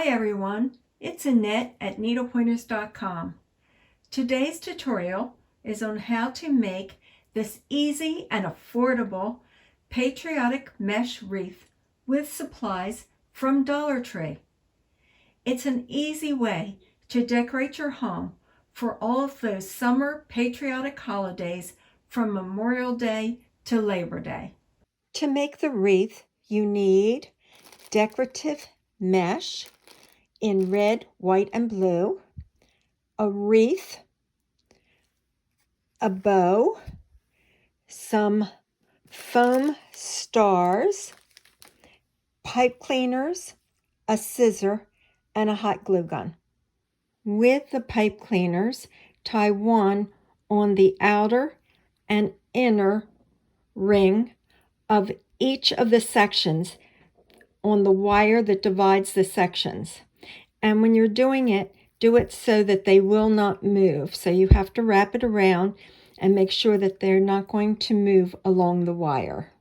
Hi everyone, it's Annette at needlepointers.com. Today's tutorial is on how to make this easy and affordable patriotic mesh wreath with supplies from Dollar Tree. It's an easy way to decorate your home for all of those summer patriotic holidays from Memorial Day to Labor Day. To make the wreath, you need decorative mesh in red, white, and blue, a wreath, a bow, some foam stars, pipe cleaners, a scissor, and a hot glue gun. With the pipe cleaners, tie one on the outer and inner ring of each of the sections on the wire that divides the sections. And when you're doing it, do it so that they will not move. So you have to wrap it around and make sure that they're not going to move along the wire.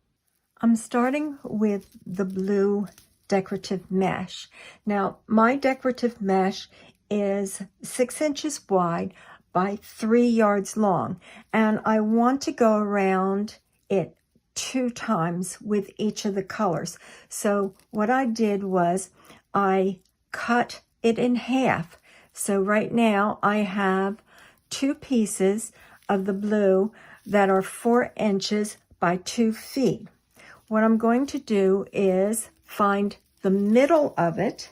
I'm starting with the blue decorative mesh. Now, my decorative mesh is 6 inches wide by 3 yards long, and I want to go around it 2 times with each of the colors. So what I did was I cut it in half. So right now I have 2 pieces of the blue that are 4 inches by 2 feet. What I'm going to do is find the middle of it.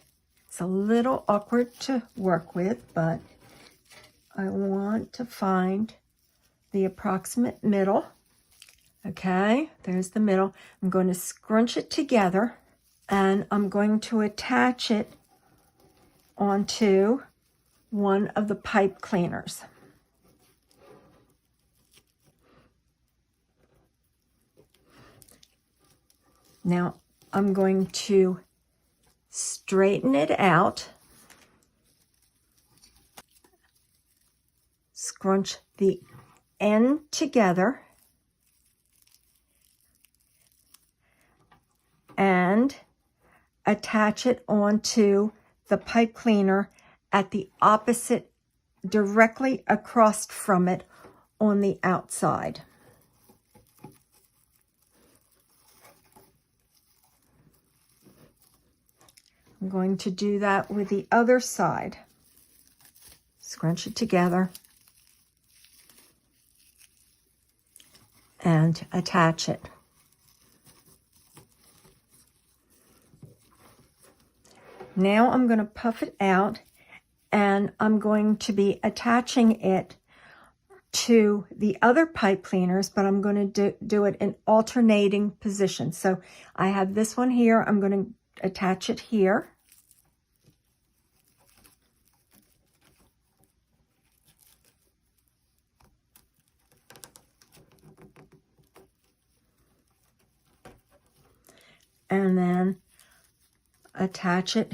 It's a little awkward to work with, but I want to find the approximate middle. Okay, there's the middle. I'm going to scrunch it together and I'm going to attach it onto one of the pipe cleaners. Now I'm going to straighten it out, scrunch the end together, and attach it onto the pipe cleaner at the opposite, directly across from it on the outside. I'm going to do that with the other side. Scrunch it together and attach it. Now I'm going to puff it out and I'm going to be attaching it to the other pipe cleaners, but I'm going to do it in alternating positions. So I have this one here. I'm going to attach it here. And then attach it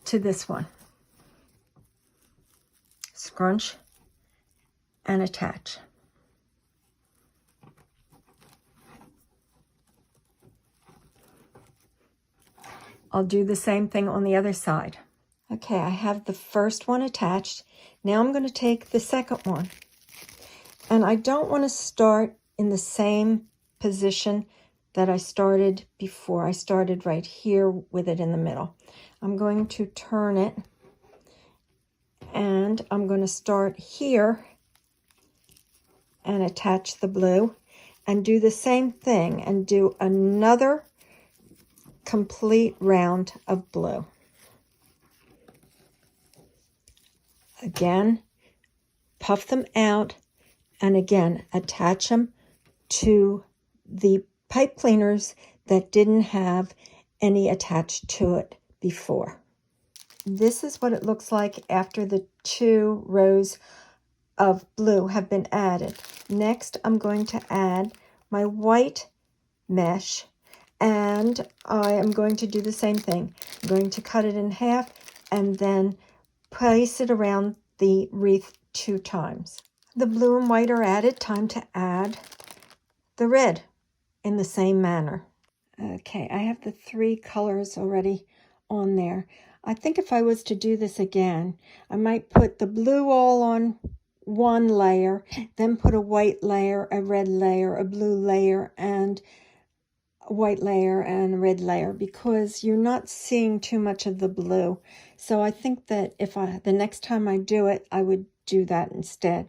to this one. Scrunch and attach. I'll do the same thing on the other side. Okay, I have the first one attached. Now I'm going to take the second one. And I don't want to start in the same position that I started before. I started right here with it in the middle. I'm going to turn it and I'm going to start here and attach the blue and do the same thing and do another complete round of blue. Again, puff them out and again attach them to the pipe cleaners that didn't have any attached to it before. This is what it looks like after the 2 rows of blue have been added. Next, I'm going to add my white mesh, and I am going to do the same thing. I'm going to cut it in half and then place it around the wreath 2 times. The blue and white are added. Time to add the red in the same manner. Okay, I have the 3 colors already on there. I think if I was to do this again, I might put the blue all on one layer, then put a white layer, a red layer, a blue layer, and a white layer and a red layer, because you're not seeing too much of the blue. So I think that if the next time I do it, I would do that instead.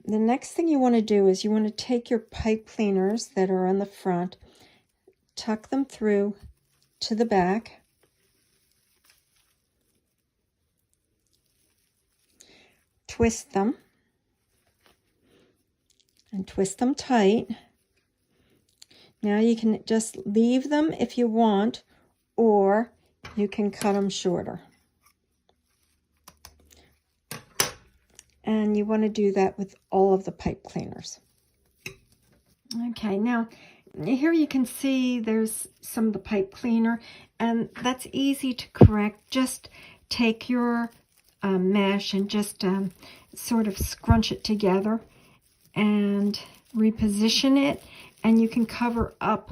The next thing you want to do is you want to take your pipe cleaners that are on the front, tuck them through to the back, twist them, and twist them tight. Now you can just leave them if you want, or you can cut them shorter. And you want to do that with all of the pipe cleaners. Okay, now here you can see there's some of the pipe cleaner, and that's easy to correct. Just take your mesh and just sort of scrunch it together and reposition it, and you can cover up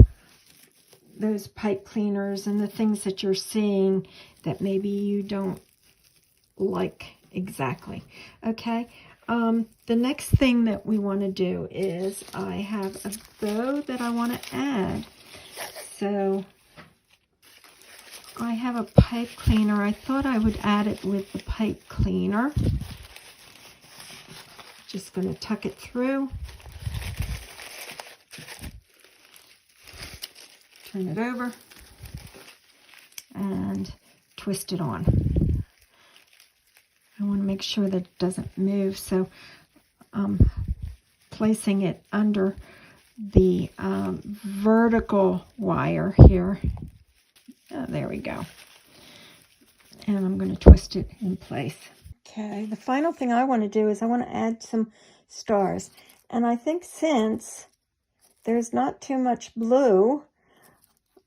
those pipe cleaners and the things that you're seeing that maybe you don't like exactly. Okay, the next thing that we want to do is I have a bow that I want to add. So I have a pipe cleaner. I thought I would add it with the pipe cleaner. Just going to tuck it through, turn it over, and twist it on. I want to make sure that it doesn't move, so I'm placing it under the vertical wire here. Oh, there we go. And I'm going to twist it in place. Okay, the final thing I want to do is I want to add some stars. And I think since there's not too much blue,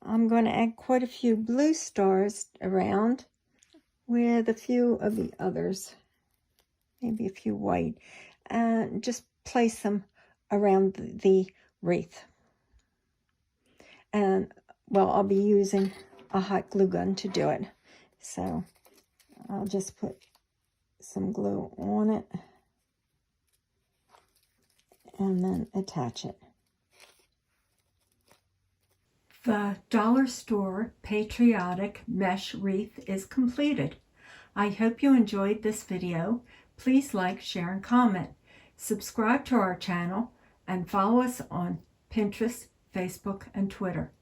I'm going to add quite a few blue stars around with a few of the others, maybe a few white, and just place them around the wreath. And, well, I'll be using a hot glue gun to do it. So I'll just put some glue on it and then attach it. The dollar store Patriotic mesh wreath is completed. I hope you enjoyed this video. Please like, share, and comment. Subscribe to our channel and follow us on Pinterest, Facebook, and Twitter.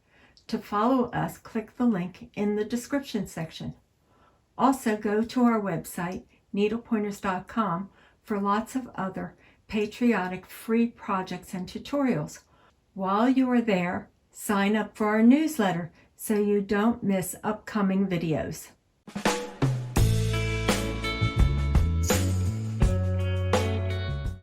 To follow us, click the link in the description section. Also, go to our website, needlepointers.com, for lots of other patriotic free projects and tutorials. While you are there, sign up for our newsletter so you don't miss upcoming videos.